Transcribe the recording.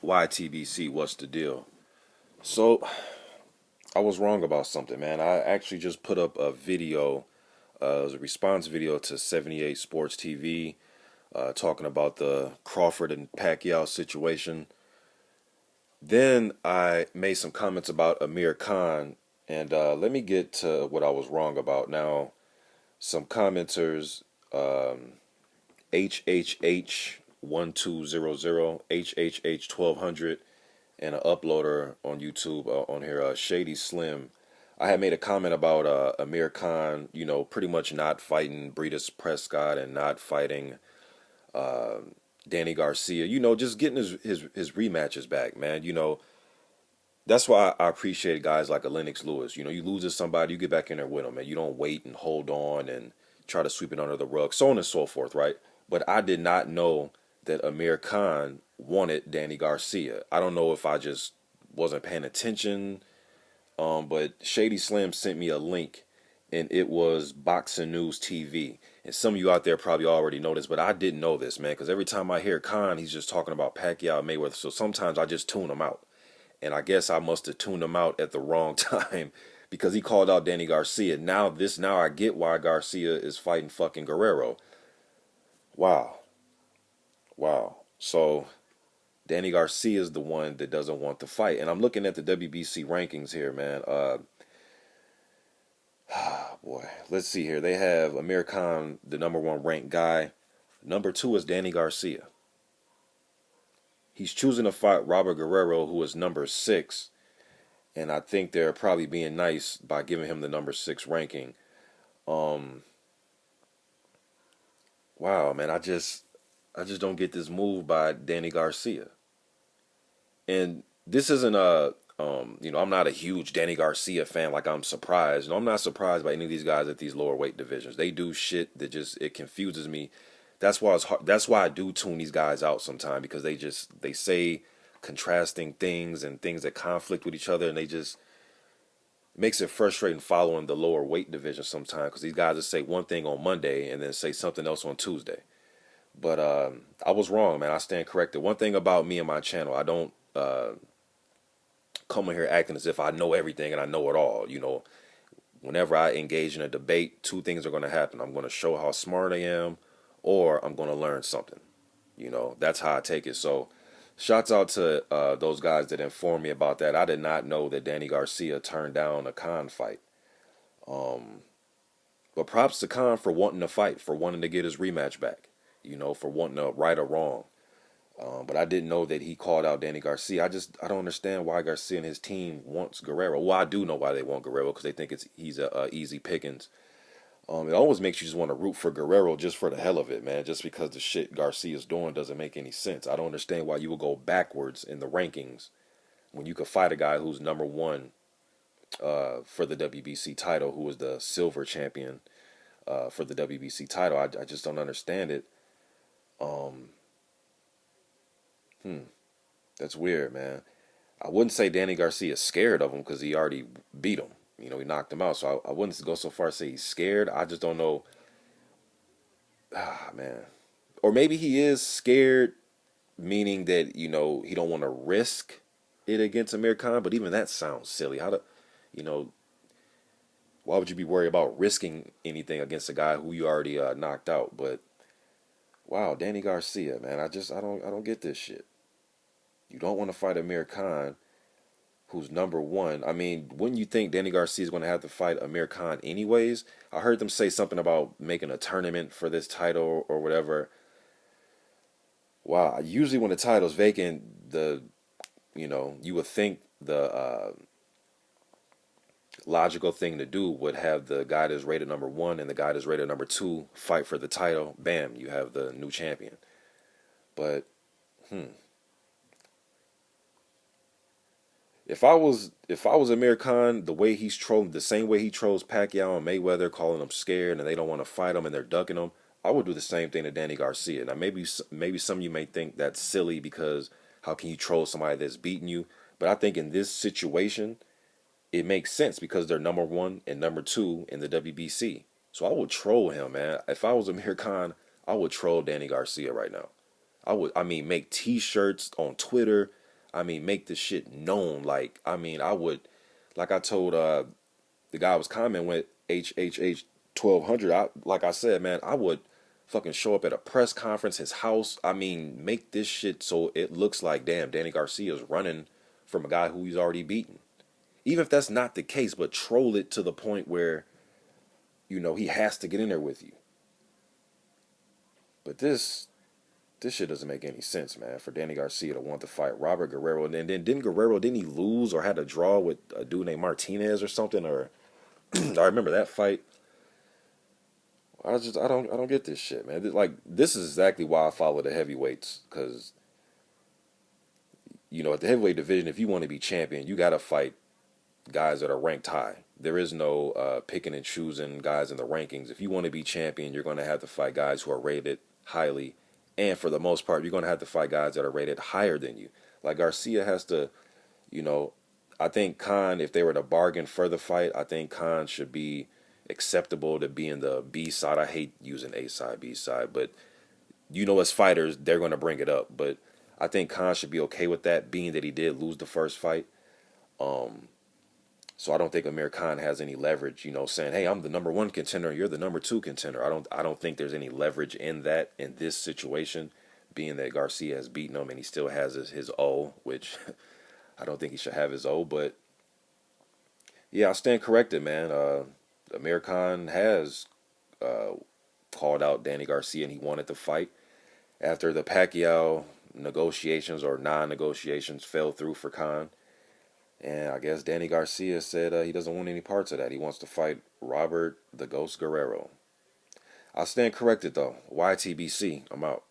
YTBC, what's the deal? So, I was wrong about something, man. I actually just put up a video, it was a response video to 78 Sports TV, talking about the Crawford and Pacquiao situation. Then I made some comments about Amir Khan, and let me get to what I was wrong about. Now, some commenters, HHH1200, HHH1200, and an uploader on YouTube on here, Shady Slim. I had made a comment about Amir Khan, pretty much not fighting Breedis Prescott and not fighting uh, Danny Garcia. Just getting his rematches back, man. That's why I appreciate guys like a Lennox Lewis. You lose to somebody, you get back in there with them, man. You don't wait and hold on and try to sweep it under the rug, so on and so forth, right? But I did not know that Amir Khan wanted Danny Garcia. I don't know if I just wasn't paying attention, but Shady Slim sent me a link, and it was Boxing News TV. And some of you out there probably already know this, but I didn't know this, man, because every time I hear Khan, he's just talking about Pacquiao and Mayweather. So sometimes I just tune him out. And I guess I must have tuned him out at the wrong time because he called out Danny Garcia. Now I get why Garcia is fighting fucking Guerrero. Wow. Wow. So Danny Garcia is the one that doesn't want to fight. And I'm looking at the WBC rankings here, man. Boy, let's see here. They have Amir Khan, the number one ranked guy. Number two is Danny Garcia. He's choosing to fight Robert Guerrero, who is number six. And I think they're probably being nice by giving him the number six ranking. Um, wow, man, I just don't get this move by Danny Garcia. And this isn't I'm not a huge Danny Garcia fan. Like I'm surprised. No, I'm not surprised by any of these guys at these lower weight divisions. They do shit that just it confuses me. That's why it's hard. That's why I do tune these guys out sometimes because they say contrasting things and things that conflict with each other, and they just makes it frustrating following the lower weight division sometimes because these guys will say one thing on Monday and then say something else on Tuesday. But I was wrong, man. I stand corrected. One thing about me and my channel, I don't come in here acting as if I know everything and I know it all. Whenever I engage in a debate, two things are going to happen. I'm going to show how smart I am, or I'm going to learn something. That's how I take it. So, shouts out to those guys that informed me about that. I did not know that Danny Garcia turned down a Khan fight. Um, but props to Khan for wanting to fight, for wanting to get his rematch back. For wanting to right or wrong. But I didn't know that he called out Danny Garcia. I don't understand why Garcia and his team wants Guerrero. Well, I do know why they want Guerrero because they think he's a easy pickings. It always makes you just want to root for Guerrero just for the hell of it, man. Just because the shit Garcia's doing doesn't make any sense. I don't understand why you would go backwards in the rankings when you could fight a guy who's number one for the WBC title, who was the silver champion for the WBC title. I just don't understand it. Um, hmm. That's weird, man. I wouldn't say Danny Garcia is scared of him because he already beat him. He knocked him out. So I wouldn't go so far as say he's scared. I just don't know. Ah, man. Or maybe he is scared, meaning that, he don't want to risk it against Amir Khan. But even that sounds silly. You know, why would you be worried about risking anything against a guy who you already knocked out? But wow, Danny Garcia, man. I don't get this shit. You don't want to fight Amir Khan, who's number one. I mean, wouldn't you think Danny Garcia is going to have to fight Amir Khan anyways? I heard them say something about making a tournament for this title or whatever. Wow, usually when the title's vacant, you would think the logical thing to do would have the guy that's rated number one and the guy that's rated number two fight for the title. Bam, you have the new champion. But, hmm. If I was Amir Khan, the way he's trolling, the same way he trolls Pacquiao and Mayweather, calling them scared and they don't want to fight him and they're ducking him, I would do the same thing to Danny Garcia. Now maybe some of you may think that's silly because how can you troll somebody that's beating you? But I think in this situation, it makes sense because they're number one and number two in the WBC. So I would troll him, man. If I was Amir Khan, I would troll Danny Garcia right now. I mean, make T-shirts on Twitter. I mean, make this shit known. Like, I mean, I would, like I told the guy I was commenting with, HHH 1200. Like I said, man, I would fucking show up at a press conference, his house. I mean, make this shit so it looks like, damn, Danny Garcia's running from a guy who he's already beaten. Even if that's not the case, but troll it to the point where, you know, he has to get in there with you. But this shit doesn't make any sense, man. For Danny Garcia to want to fight Robert Guerrero, and then didn't he lose or had a draw with a dude named Martinez or something? Or I remember that fight. I don't get this shit, man. Like, this is exactly why I follow the heavyweights, because you know, at the heavyweight division, if you want to be champion, you got to fight guys that are ranked high. There is no picking and choosing guys in the rankings. If you want to be champion, you're going to have to fight guys who are rated highly, and for the most part, you're going to have to fight guys that are rated higher than you. Like Garcia has to, you know, I think Khan, if they were to bargain for the fight, I think Khan should be acceptable to be in the B side. I hate using A side, B side, but you know, as fighters, they're going to bring it up. But I think Khan should be okay with that, being that he did lose the first fight. So I don't think Amir Khan has any leverage, you know, saying, "Hey, I'm the number one contender, you're the number two contender." I don't think there's any leverage in that in this situation, being that Garcia has beaten him and he still has his O, which I don't think he should have his O. But yeah, I stand corrected, man. Amir Khan has called out Danny Garcia and he wanted to fight after the Pacquiao negotiations or non-negotiations fell through for Khan. And I guess Danny Garcia said he doesn't want any parts of that. He wants to fight Robert the Ghost Guerrero. I stand corrected, though. YTBC. I'm out.